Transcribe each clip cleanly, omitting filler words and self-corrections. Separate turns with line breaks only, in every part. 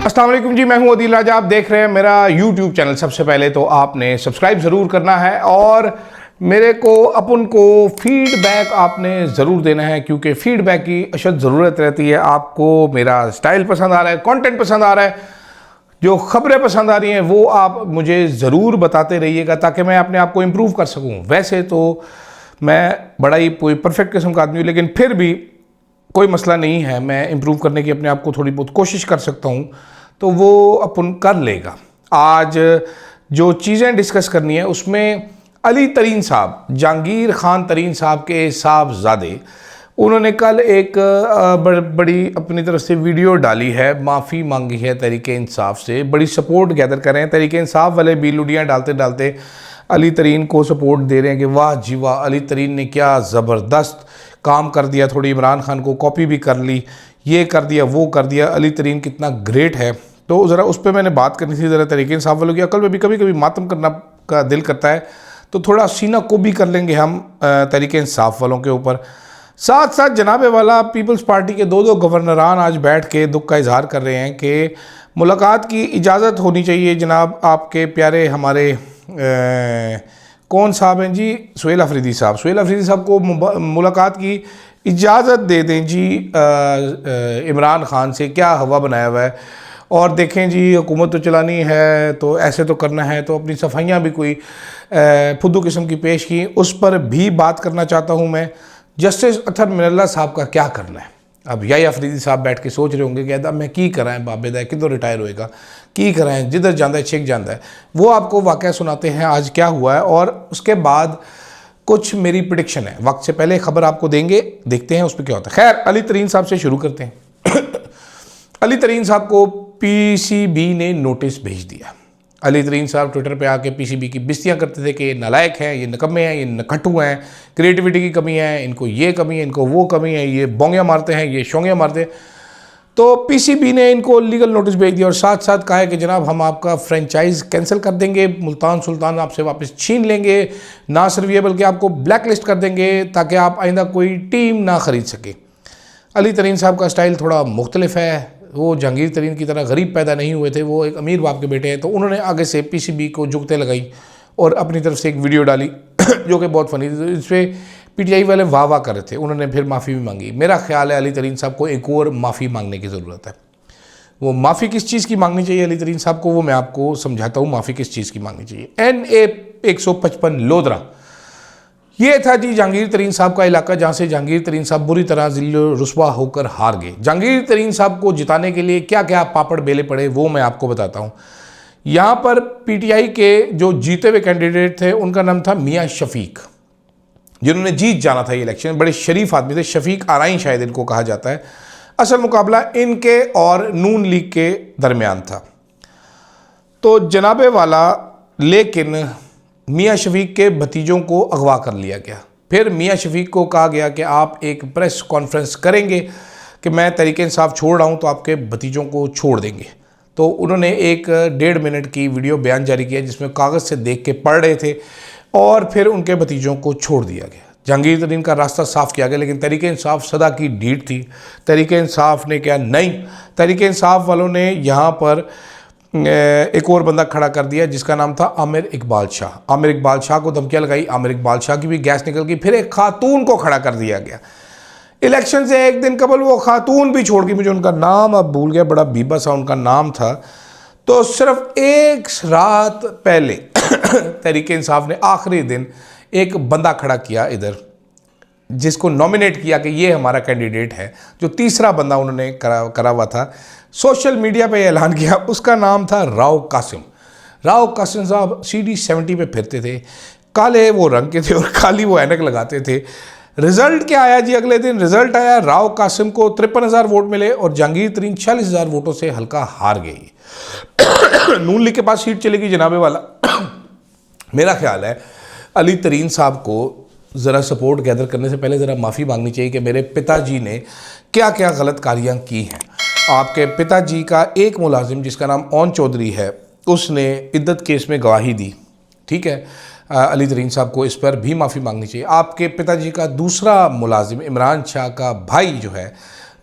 अस्सलाम वालेकुम जी, मैं हूं अदील राजा। आप देख रहे हैं मेरा यूट्यूब चैनल। सबसे पहले तो आपने सब्सक्राइब ज़रूर करना है और मेरे को अपन को फीडबैक आपने ज़रूर देना है, क्योंकि फीडबैक की अशद ज़रूरत रहती है। आपको मेरा स्टाइल पसंद आ रहा है, कंटेंट पसंद आ रहा है, जो ख़बरें पसंद आ रही हैं वो आप मुझे ज़रूर बताते रहिएगा ताकि मैं अपने आप को इम्प्रूव कर सकूँ। वैसे तो मैं बड़ा ही कोई परफेक्ट किस्म का आदमी हूँ, लेकिन फिर भी कोई मसला नहीं है, मैं इम्प्रूव करने की अपने आप को थोड़ी बहुत कोशिश कर सकता हूँ, तो वो अपन कर लेगा। आज जो चीज़ें डिस्कस करनी है उसमें अली तरीन साहब, जहांगीर खान तरीन साहब के साहबजादे, उन्होंने कल एक बड़ी अपनी तरफ से वीडियो डाली है, माफ़ी मांगी है तहरीके इंसाफ से, बड़ी सपोर्ट गैदर कर रहे हैं। तहरीके इंसाफ वाले भी लुडियाँ डालते डालते अली तरीन को सपोर्ट दे रहे हैं कि वाह जी वाह, अली तरीन ने क्या ज़बरदस्त काम कर दिया, थोड़ी इमरान खान को कॉपी भी कर ली, ये कर दिया वो कर दिया, अली तरीन कितना ग्रेट है। तो ज़रा उस पर मैंने बात करनी थी। ज़रा तहरीके इंसाफ वालों की अकल में भी कभी कभी मातम करना का दिल करता है, तो थोड़ा सीना को भी कर लेंगे हम तहरीके इंसाफ वालों के ऊपर। साथ साथ जनाबे वाला पीपल्स पार्टी के दो गवर्नरान आज बैठ के दुख का इजहार कर रहे हैं कि मुलाकात की इजाज़त होनी चाहिए। जनाब आपके प्यारे हमारे कौन साहब हैं जी, सुहेल अफरीदी साहब, सुहेल अफरीदी साहब को मुलाकात की इजाज़त दे दें जी इमरान खान से। क्या हवा बनाया हुआ है। और देखें जी, हुकूमत तो चलानी है तो ऐसे तो करना है, तो अपनी सफाइयाँ भी कोई फुद्दू किस्म की पेश की, उस पर भी बात करना चाहता हूँ मैं। जस्टिस अतर मिनल्ला साहब का क्या करना है। अब यही अफरीदी साहब बैठ के सोच रहे होंगे कि अदा मैं की कराएं, बाबेदा कितों रिटायर होएगा, की कराएं, जिधर जाता है छिक जाता है। वो आपको वाक़या सुनाते हैं आज क्या हुआ है, और उसके बाद कुछ मेरी प्रेडिक्शन है। वक्त से पहले खबर आपको देंगे, देखते हैं उस पर क्या होता है। खैर, अली तरीन साहब से शुरू करते हैं। अली तरीन साहब को पीसीबी ने नोटिस भेज दिया। अली तरीन साहब ट्विटर पे आके पीसीबी की बिस्तियाँ करते थे कि ये नालायक हैं, ये नकम्मे हैं, ये नकट्टू हैं, क्रिएटिविटी की कमी है, इनको ये कमी है, इनको वो कमी है, ये बोंगियाँ मारते हैं, ये शोंगियाँ मारते हैं। तो पीसीबी ने इनको लीगल नोटिस भेज दिया और साथ साथ कहा है कि जनाब हम आपका फ्रेंचाइज कैंसिल कर देंगे, मुल्तान सुल्तान आपसे वापस छीन लेंगे, ना सिर्फ ये बल्कि आपको ब्लैक लिस्ट कर देंगे ताकि आप आइंदा कोई टीम ना ख़रीद सके। अली तरीन साहब का स्टाइल थोड़ा मुख्तलिफ है। वो जहांगीर तरीन की तरह गरीब पैदा नहीं हुए थे, वो एक अमीर बाप के बेटे हैं। तो उन्होंने आगे से पीसीबी को जुगते लगाई और अपनी तरफ से एक वीडियो डाली जो कि बहुत फनी थी। इस पर पीटीआई वाले वाह वाह कर रहे थे। उन्होंने फिर माफ़ी भी मांगी। मेरा ख्याल है अली तरीन साहब को एक और माफ़ी मांगने की ज़रूरत है। वो माफ़ी किस चीज़ की मांगनी चाहिए अली तरीन साहब को, वो मैं आपको समझाता हूँ। माफ़ी किस चीज़ की मांगनी चाहिए। NA 155 लोधरा, ये था जी जहांगीर तरीन साहब का इलाका, जहाँ से जहांगीर तरीन साहब बुरी तरह ज़िल्ल रुस्वा होकर हार गए। जहांगीर तरीन साहब को जिताने के लिए क्या क्या पापड़ बेले पड़े वो मैं आपको बताता हूँ। यहाँ पर पीटीआई के जो जीते हुए कैंडिडेट थे उनका नाम था मियाँ शफीक, जिन्होंने जीत जाना था ये इलेक्शन। बड़े शरीफ आदमी थे, शफीक आराई शायद इनको कहा जाता है। असल मुकाबला इनके और नून लीग के दरमियान था। तो जनाबे वाला, लेकिन मियाँ शफीक के भतीजों को अगवा कर लिया गया। फिर मियाँ शफीक को कहा गया कि आप एक प्रेस कॉन्फ्रेंस करेंगे कि मैं तहरीके इंसाफ छोड़ रहा हूँ, तो आपके भतीजों को छोड़ देंगे। तो उन्होंने एक 1.5 मिनट की वीडियो बयान जारी किया जिसमें कागज़ से देख के पढ़ रहे थे और फिर उनके भतीजों को छोड़ दिया गया। जहांगीर तरीन का रास्ता साफ़ किया गया, लेकिन तहरीके इंसाफ सदा की ढीठ थी। तहरीके इंसाफ ने क्या, नहीं, तहरीके इंसाफ वालों ने यहाँ पर एक और बंदा खड़ा कर दिया जिसका नाम था आमिर इकबाल शाह। आमिर इकबाल शाह को धमकियाँ लगाई, आमिर इकबाल शाह की भी गैस निकल गई। फिर एक खातून को खड़ा कर दिया गया। इलेक्शन से एक दिन कबल वो खातून भी छोड़ गई, मुझे उनका नाम अब भूल गया, बड़ा बीबा सा उनका नाम था। तो सिर्फ एक रात पहले तहरीके इंसाफ ने आखिरी दिन एक बंदा खड़ा किया इधर, जिसको नॉमिनेट किया कि ये हमारा कैंडिडेट है। जो तीसरा बंदा उन्होंने करा हुआ था, सोशल मीडिया पे ऐलान किया, उसका नाम था राव कासिम। राव कासिम साहब CD 70 पे फिरते थे, काले वो रंग के थे और काली वो ऐनक लगाते थे। रिजल्ट क्या आया जी, अगले दिन रिजल्ट आया, राव कासिम को 53,000 वोट मिले और जहांगीर तरीन 46,000 वोटों से हल्का हार गई। नून लीग के पास सीट चलेगी जनाबे वाला। मेरा ख्याल है अली तरीन साहब को ज़रा सपोर्ट गैदर करने से पहले ज़रा माफ़ी मांगनी चाहिए कि मेरे पिताजी ने क्या क्या गलत कारियाँ की हैं। आपके पिताजी का एक मुलाजिम जिसका नाम ओन चौधरी है, उसने इद्दत केस में गवाही दी, ठीक है। अली तरीन साहब को इस पर भी माफ़ी मांगनी चाहिए। आपके पिताजी का दूसरा मुलाजिम इमरान शाह का भाई जो है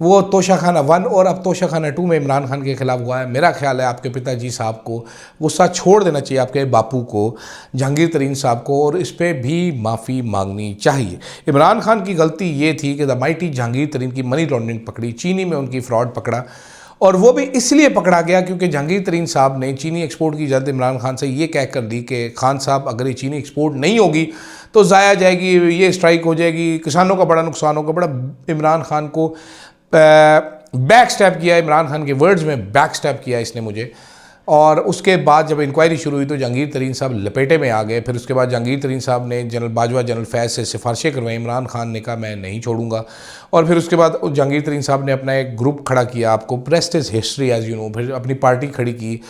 वो तोशाखाना 1 और अब तोशाखाना 2 में इमरान खान के खिलाफ हुआ है। मेरा ख्याल है आपके पिताजी साहब को गुस्सा छोड़ देना चाहिए, आपके बापू को, जहांगीर तरीन साहब को, और इस पर भी माफ़ी मांगनी चाहिए। इमरान खान की गलती ये थी कि द माइटी जहांगीर तरीन की मनी लॉन्ड्रिंग पकड़ी, चीनी में उनकी फ्रॉड पकड़ा, और वो भी इसलिए पकड़ा गया क्योंकि जहांगीर तरीन साहब ने चीनी एक्सपोर्ट की इजाज़त इमरान खान से ये कह कर दी कि खान साहब अगर ये चीनी एक्सपोर्ट नहीं होगी तो ज़ाया जाएगी, ये स्ट्राइक हो जाएगी, किसानों का बड़ा नुकसान होगा। बड़ा इमरान खान को बैक स्टैप किया, इमरान खान के वर्ड्स में बैक स्टैप किया इसने मुझे। और उसके बाद जब इंक्वायरी शुरू हुई तो जहांगीर तरीन साहब लपेटे में आ गए। फिर उसके बाद जहांगीर तरीन साहब ने जनरल बाजवा, जनरल फैज़ से सिफारिशें करवाई। इमरान खान ने कहा मैं नहीं छोड़ूंगा। और फिर उसके बाद जहांगीर तरीन साहब ने अपना एक ग्रुप खड़ा किया, आपको prestige history as you know. फिर अपनी पार्टी खड़ी की,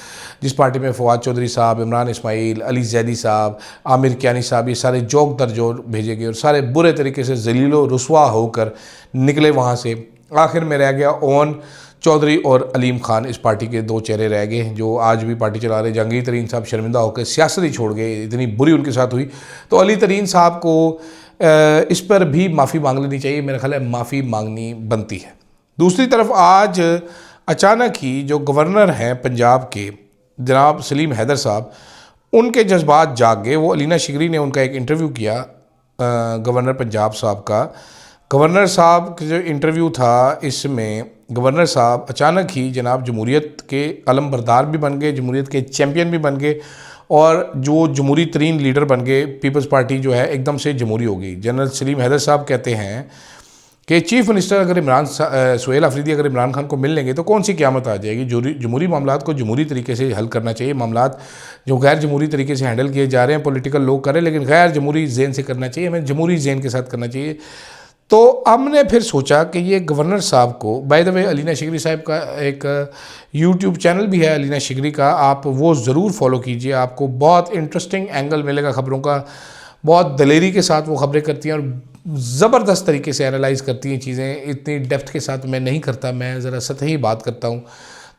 जिस पार्टी में फवाद चौधरी साहब, इमरान इस्माइल, अली जैदी साहब, आमिर कियानी साहब, ये सारे जोक दर जोक भेजे गए और सारे बुरे तरीके से जलीलो रुसवा होकर निकले वहाँ से। आखिर में रह गया ओवन चौधरी और अलीम खान, इस पार्टी के दो चेहरे रह गए जो आज भी पार्टी चला रहे। जहांगीर तरीन साहब शर्मिंदा होकर सियासत ही छोड़ गए, इतनी बुरी उनके साथ हुई। तो अली तरीन साहब को इस पर भी माफ़ी मांग लेनी चाहिए, मेरा ख्याल है माफ़ी मांगनी बनती है। दूसरी तरफ आज अचानक ही जो गवर्नर हैं पंजाब के जनाब सलीम हैदर साहब, उनके जज्बात जाग गए। वो अलीना शिगरी ने उनका एक इंटरव्यू किया गवर्नर पंजाब साहब का। गवर्नर साहब का जो इंटरव्यू था, इसमें गवर्नर साहब अचानक ही जनाब जमहूरियत के अलमबरदार भी बन गए, जमहूरियत के चैम्पियन भी बन गए, और जो जमहूरी तरीन लीडर बन गए। पीपल्स पार्टी जो है एकदम से जमहूरी हो गई। जनरल सलीम हैदर साहब कहते हैं कि चीफ मिनिस्टर अगर सुहेल अफरीदी अगर इमरान खान को मिल लेंगे तो कौन सी क़यामत आ जाएगी। जमहूरी मामलात को जमहूरी तरीके से हल करना चाहिए। मामलात जो गैर जमहूरी तरीके से हैंडल किए जा रहे हैं पॉलिटिकल लोग करें, लेकिन गैर जमहूरी जहन से करना चाहिए, हमें जमहूरी जहन के साथ करना चाहिए। तो हमने फिर सोचा कि ये गवर्नर साहब को, बाय द वे अलीना शिगरी साहब का एक यूट्यूब चैनल भी है अलीना शिगरी का, आप वो ज़रूर फॉलो कीजिए, आपको बहुत इंटरेस्टिंग एंगल मिलेगा खबरों का। बहुत दलेरी के साथ वो खबरें करती हैं और ज़बरदस्त तरीके से एनालाइज़ करती हैं चीज़ें। इतनी डेप्थ के साथ मैं नहीं करता, मैं ज़रा सतही बात करता हूँ।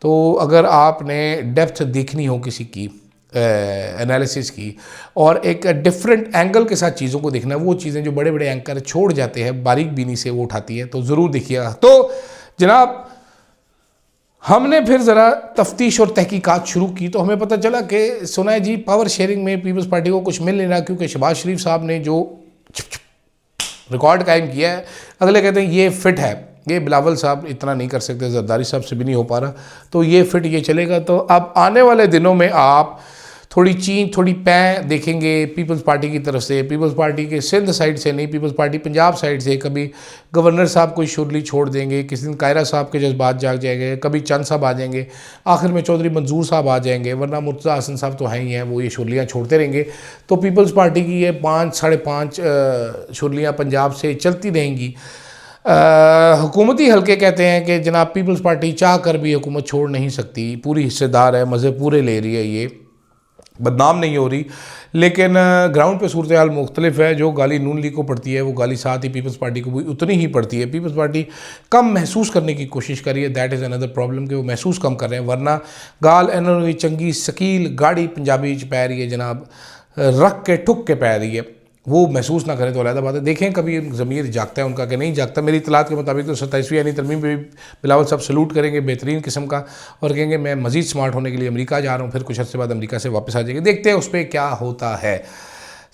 तो अगर आपने डेप्थ देखनी हो किसी की एनालिसिस की और एक डिफरेंट एंगल के साथ चीज़ों को देखना, वो चीज़ें जो बड़े बड़े एंकर छोड़ जाते हैं, बारीक बीनी से वो उठाती है, तो ज़रूर देखिएगा। तो जनाब हमने फिर ज़रा तफ्तीश और तहकीकात शुरू की तो हमें पता चला कि सुना है जी पावर शेयरिंग में पीपल्स पार्टी को कुछ मिल नहीं रहा, क्योंकि शहबाज शरीफ साहब ने जो रिकॉर्ड कायम किया है, अगले कहते हैं ये फिट है, ये बिलावल साहब इतना नहीं कर सकते, जरदारी साहब से भी नहीं हो पा रहा, तो ये फिट ये चलेगा। तो अब आने वाले दिनों में आप थोड़ी चीन थोड़ी पैं देखेंगे पीपल्स पार्टी की तरफ से, पीपल्स पार्टी के सिंध साइड से नहीं, पीपल्स पार्टी पंजाब साइड से। कभी गवर्नर साहब कोई शुरली छोड़ देंगे, किसी दिन कायरा साहब के जज्बात जाग जाएंगे, कभी चंद साहब आ जाएंगे, आखिर में चौधरी मंजूर साहब आ जाएंगे, वरना मुर्तज़ा हसन साहब तो हैं ही हैं, वो ये शुरलियाँ छोड़ते रहेंगे। तो पीपल्स पार्टी की ये 5 साढ़े 5 शुरलियाँ पंजाब से चलती रहेंगी। हुकूमती हल्के कहते हैं कि जनाब पीपल्स पार्टी चाह कर भी हुकूमत छोड़ नहीं सकती, पूरी हिस्सेदार है, मज़े पूरे ले रही है, ये बदनाम नहीं हो रही। लेकिन ग्राउंड पे सूरत हाल मुख्तलिफ है। जो गाली नून लीग को पड़ती है वो गाली साथ ही पीपल्स पार्टी को भी उतनी ही पड़ती है। पीपल्स पार्टी कम महसूस करने की कोशिश कर रही है, दैट इज़ अनदर प्रॉब्लम कि वो महसूस कम कर रहे हैं, वरना गाल इन्होंने चंगी शकील गाड़ी पंजाबी च पै रही है जनाब, रख के ठुक के पै रही है, वो महसूस ना करें तो अलग बात है। देखें कभी ज़मीर जागता है उनका कि नहीं जागता। मेरी इतलात के मुताबिक तो 27वीं यानी तरमीम पे बिलावल साहब सलूट करेंगे बेहतरीन किस्म का और कहेंगे मैं मज़ीद स्मार्ट होने के लिए अमेरिका जा रहा हूँ, फिर कुछ अर्से बाद अमेरिका से वापस आ जाएंगे। देखते हैं उस पर क्या होता है।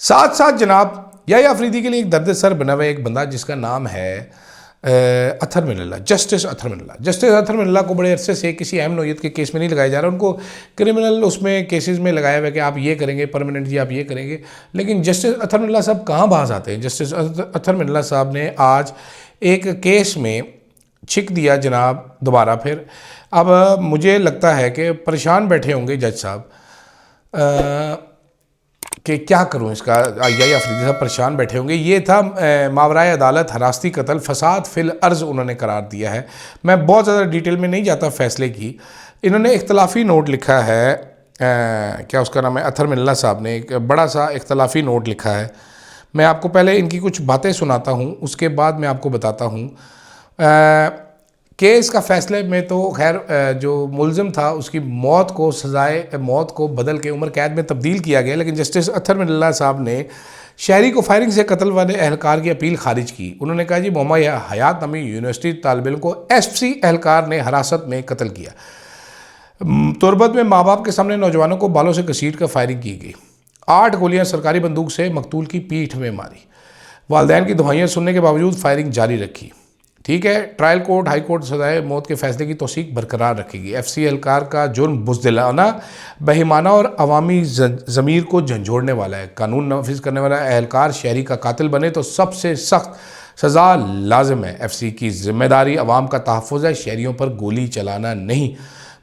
साथ साथ जनाब याया अफरीदी के लिए एक दर्द सर बना हुआ एक बंदा जिसका नाम है अतहर मिनल्ला, जस्टिस अतहर मिनल्ला। जस्टिस अतहर मिनल्ला को बड़े अरसे से किसी अहम नौयत के केस में नहीं लगाया जा रहा, उनको क्रिमिनल उसमें केसेस में लगाया हुआ है कि आप ये करेंगे परमानेंट जी, आप ये करेंगे। लेकिन जस्टिस अतहर मिनल्ला साहब कहाँ बाज आते हैं। जस्टिस अतहर मिनल्ला साहब ने आज एक केस में छिक दिया जनाब दोबारा फिर। अब मुझे लगता है कि परेशान बैठे होंगे जज साहब कि क्या करूं इसका, याया अफरीदी साहब परेशान बैठे होंगे। ये था मावराए अदालत हरासती कत्ल फसाद फिल अर्ज़ उन्होंने करार दिया है। मैं बहुत ज़्यादा डिटेल में नहीं जाता फैसले की। इन्होंने इख्तलाफी नोट लिखा है, क्या उसका नाम है, अतहर मिनल्ला साहब ने एक बड़ा सा इख्तलाफी नोट लिखा है। मैं आपको पहले इनकी कुछ बातें सुनाता हूँ, उसके बाद मैं आपको बताता हूँ केस का फैसले में तो खैर जो मुलजिम था उसकी मौत को सजाए मौत को बदल के उम्र कैद में तब्दील किया गया, लेकिन जस्टिस अत्तर मिनल्ला साहब ने शहरी को फायरिंग से कत्ल वाले एहलकार की अपील खारिज की। उन्होंने कहा जी मोहम्मद हयात नामी यूनिवर्सिटी तालिब इल्म को एफसी एहलकार ने हिरासत में कत्ल किया। तुरबत में माँ बाप के सामने नौजवानों को बालों से घसीट कर फायरिंग की गई। 8 गोलियां सरकारी बंदूक से मकतूल की पीठ में मारी। वालिदैन की दुहाइयाँ सुनने के बावजूद फायरिंग जारी रखी। ठीक है, ट्रायल कोर्ट हाई कोर्ट सजाए मौत के फैसले की तौसीक बरकरार रखेगी। एफसी एहलकार का जुर्म बुज़दिलाना, बेईमाना और अवामी ज़मीर को झंझोड़ने वाला है। कानून नफिज करने वाला एहलकार शहरी का कातिल बने तो सबसे सख्त सज़ा लाजिम है। एफसी की जिम्मेदारी अवाम का तहफ़्फ़ुज़ है, शहरियों पर गोली चलाना नहीं।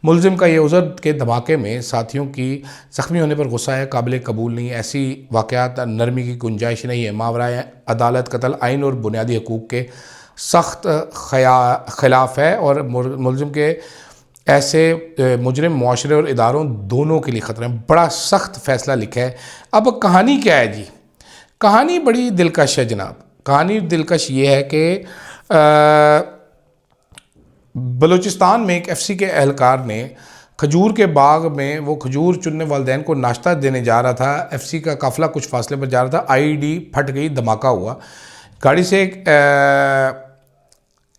मुलजिम का ये उज़र के धमाके में साथियों की ज़ख्मी होने पर गुस्सा है, काबिल कबूल नहीं। ऐसी वाक़यात नरमी की गुंजाइश नहीं है। मावराए अदालत कत्ल आइन और बुनियादी हकूक़ के सख्त खिलाफ है और मुलजिम के ऐसे मुजरिम मुआशरे और इदारों दोनों के लिए ख़तरा है। बड़ा सख्त फ़ैसला लिखा है। अब कहानी क्या है जी? कहानी बड़ी दिलकश है जनाब। कहानी दिलकश ये है कि बलूचिस्तान में एक एफसी के एहलकार ने खजूर के बाग में वो खजूर चुनने वालिदैन को नाश्ता देने जा रहा था। एफसी का काफ़िला कुछ फासले पर जा रहा था। आईडी फट गई, धमाका हुआ। गाड़ी से एक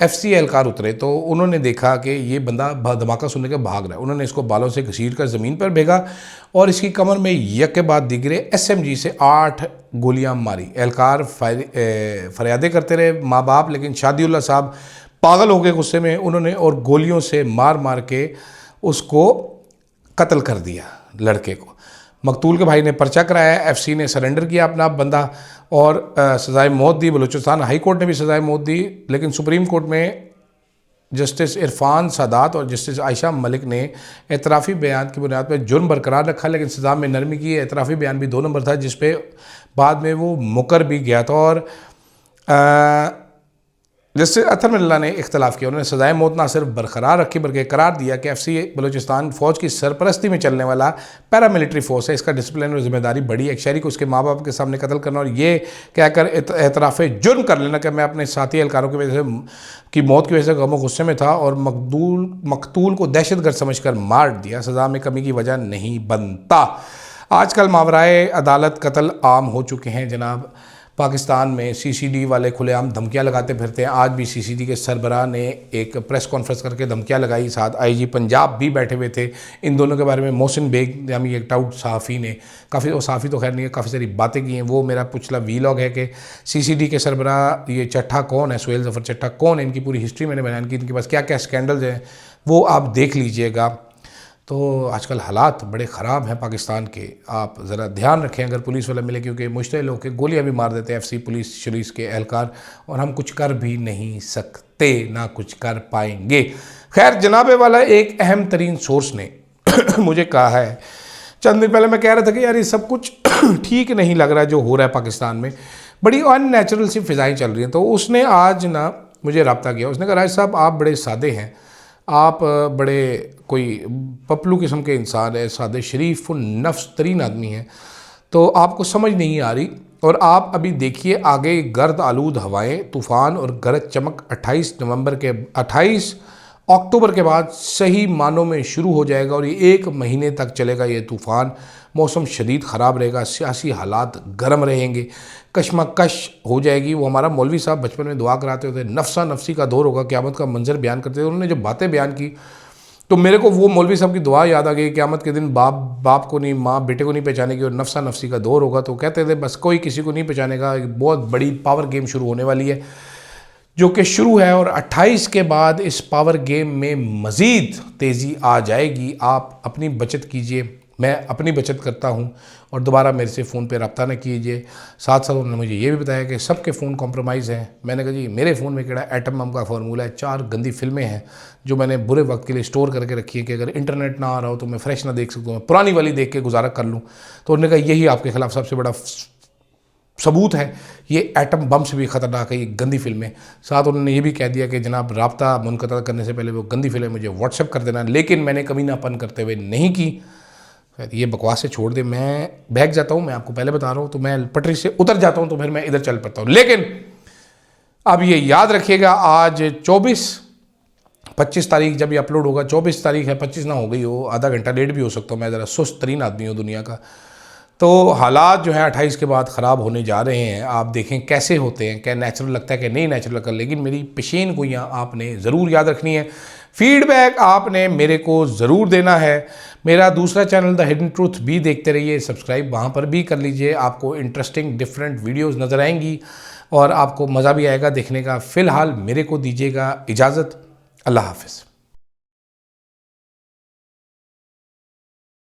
एफसी एहलकार उतरे तो उन्होंने देखा कि ये बंदा धमाका सुनने के भाग रहा है। उन्होंने इसको बालों से घसीट कर ज़मीन पर भेगा और इसकी कमर में यक के बाद दिगरे एसएमजी से 8 गोलियां मारी। एहलकार फरियादें करते रहे माँ बाप, लेकिन शादीउल्लाह साहब पागल हो गए गुस्से में। उन्होंने और गोलियों से मार मार के उसको कत्ल कर दिया लड़के को। मकतूल के भाई ने पर्चा कराया, एफसी ने सरेंडर किया अपना बंदा और सज़ाए मौत दी। बलूचिस्तान हाई कोर्ट ने भी सज़ाए मौत दी, लेकिन सुप्रीम कोर्ट में जस्टिस इरफान सादात और जस्टिस आयशा मलिक ने एतराफ़ी बयान की बुनियाद पर जुर्म बरकरार रखा, लेकिन सज़ा में नरमी की। एतराफ़ी बयान भी 2 नंबर था, जिस पे बाद में वो मुकर भी गया था और जस्टिस अत्तर मिनल्ला ने इख्तलाफ किया। उन्होंने सज़ाए मौत ना सिर्फ बरकरार रखी बल्कि करार दिया कि एफसी बलूचिस्तान फ़ौज की सरपरस्ती में चलने वाला पैरामिलिट्री फोर्स है। इसका डिसिप्लिन और जिम्मेदारी बड़ी है। एक शहरी को उसके माँ बाप के सामने कत्ल करना और ये कहकर एतराफ़ जुर्म कर लेना कि मैं अपने साथी एहलकारों की वजह से की मौत की वजह से गम गुस्से में था और मकतूल को दहशतगर्द समझकर मार दिया, सज़ा में कमी की वजह नहीं बनता। आजकल मावराए अदालत कत्ल आम हो चुके हैं जनाब। पाकिस्तान में सीसीडी वाले खुलेआम धमकियां लगाते फिरते हैं। आज भी सीसीडी के सरबराह ने एक प्रेस कॉन्फ्रेंस करके धमकियां लगाई। साथ आईजी पंजाब भी बैठे हुए थे। इन दोनों के बारे में मोहसिन बेग नामी एक टाउट सहाफ़ी ने काफ़ी, वो सहाफ़ी तो खैर नहीं है, काफ़ी सारी बातें की हैं। वो मेरा पिछला वीलॉग है कि सीसीडी के सरबराह ये चट्ठा कौन है, सुहेल ज़फ़र चट्ठा कौन है, इनकी पूरी हिस्ट्री मैंने बयान की। इनके पास क्या क्या स्कैंडल्स हैं वो आप देख लीजिएगा। तो आजकल हालात बड़े ख़राब हैं पाकिस्तान के। आप ज़रा ध्यान रखें अगर पुलिस वाला मिले, क्योंकि मुश्तइल होकर गोलियां भी मार देते हैं एफसी पुलिस के एहलकार, और हम कुछ कर भी नहीं सकते, ना कुछ कर पाएंगे। खैर, जनाबे वाला एक अहम तरीन सोर्स ने मुझे कहा है, चंद दिन पहले मैं कह रहा था कि यार ये सब कुछ ठीक नहीं लग रहा है जो हो रहा है पाकिस्तान में, बड़ी अननेचुरल सी फ़िज़ाएँ चल रही हैं। तो उसने आज ना मुझे रब्ता किया। उसने कहा राज साहब आप बड़े सादे हैं, आप बड़े कोई पपलू किस्म के इंसान है, सादे शरीफ नफ्स तरीन आदमी हैं, तो आपको समझ नहीं आ रही। और आप अभी देखिए आगे गर्द आलूद हवाएं, तूफ़ान और गरज चमक 28 अक्टूबर के बाद सही मानों में शुरू हो जाएगा और ये 1 महीने तक चलेगा ये तूफ़ान। मौसम शदीद ख़राब रहेगा, सियासी हालात गर्म रहेंगे, कशमकश हो जाएगी। वो हमारा मौलवी साहब बचपन में दुआ कराते होते, नफ्सा नफ्सी का दौर होगा, क़यामत का मंजर बयान करते थे। उन्होंने जो बातें बयान की तो मेरे को वो मौलवी साहब की दुआ याद आ गई। क़यामत के दिन बाप को नहीं, माँ बेटे को नहीं पहचानेगी और नफ्सा नफ्सी का दौर होगा। तो कहते थे बस कोई किसी को नहीं पहचानेगा, एक बहुत बड़ी पावर गेम शुरू होने वाली है जो कि शुरू है, और 28 के बाद इस पावर गेम में मज़ीद तेज़ी आ जाएगी। आप अपनी बचत कीजिए, मैं अपनी बचत करता हूं, और दोबारा मेरे से फ़ोन पे रब्ता न कीजिए। साथ साथ उन्होंने मुझे ये भी बताया कि सबके फ़ोन कॉम्प्रोमाइज़ हैं। मैंने कहा जी मेरे फ़ोन में केड़ा एटम बम का फार्मूला है। 4 गंदी फिल्में हैं जो मैंने बुरे वक्त के लिए स्टोर करके रखी है कि अगर इंटरनेट ना आ रहा हो तो मैं फ्रेश ना देख सकूँ, मैं पुरानी वाली देख के गुजारा कर लूँ। तो उन्होंने कहा यही आपके ख़िलाफ़ सबसे बड़ा सबूत है, ये एटम बम से भी ख़तरनाक है ये गंदी फिल्में। साथ उन्होंने ये भी कह दिया कि जनाब राब्ता मुनक़ता करने से पहले वो गंदी फिल्में मुझे व्हाट्सएप कर देना, लेकिन मैंने कमीनापन करते हुए नहीं की। ये बकवास से छोड़ दे, मैं भाग जाता हूँ, मैं आपको पहले बता रहा हूँ। तो मैं पटरी से उतर जाता हूँ तो फिर मैं इधर चल पड़ता हूँ। लेकिन अब ये याद रखिएगा आज 24 25 तारीख जब ये अपलोड होगा, 24 तारीख है, 25 ना हो गई हो, आधा घंटा लेट भी हो सकता हूँ, मैं ज़रा सुस्त तरीन आदमी हूँ दुनिया का। तो हालात जो हैं 28 के बाद ख़राब होने जा रहे हैं। आप देखें कैसे होते हैं, क्या नेचुरल लगता है कि नहीं नेचुरल लगता, लेकिन मेरी पेशेन गोइयाँ आपने ज़रूर याद रखनी है। फीडबैक आपने मेरे को ज़रूर देना है। मेरा दूसरा चैनल द हिडन ट्रूथ भी देखते रहिए, सब्सक्राइब वहाँ पर भी कर लीजिए। आपको इंटरेस्टिंग डिफरेंट वीडियोज़ नज़र आएंगी और आपको मज़ा भी आएगा देखने का। फ़िलहाल मेरे को दीजिएगा इजाज़त। अल्लाह हाफ़िज़।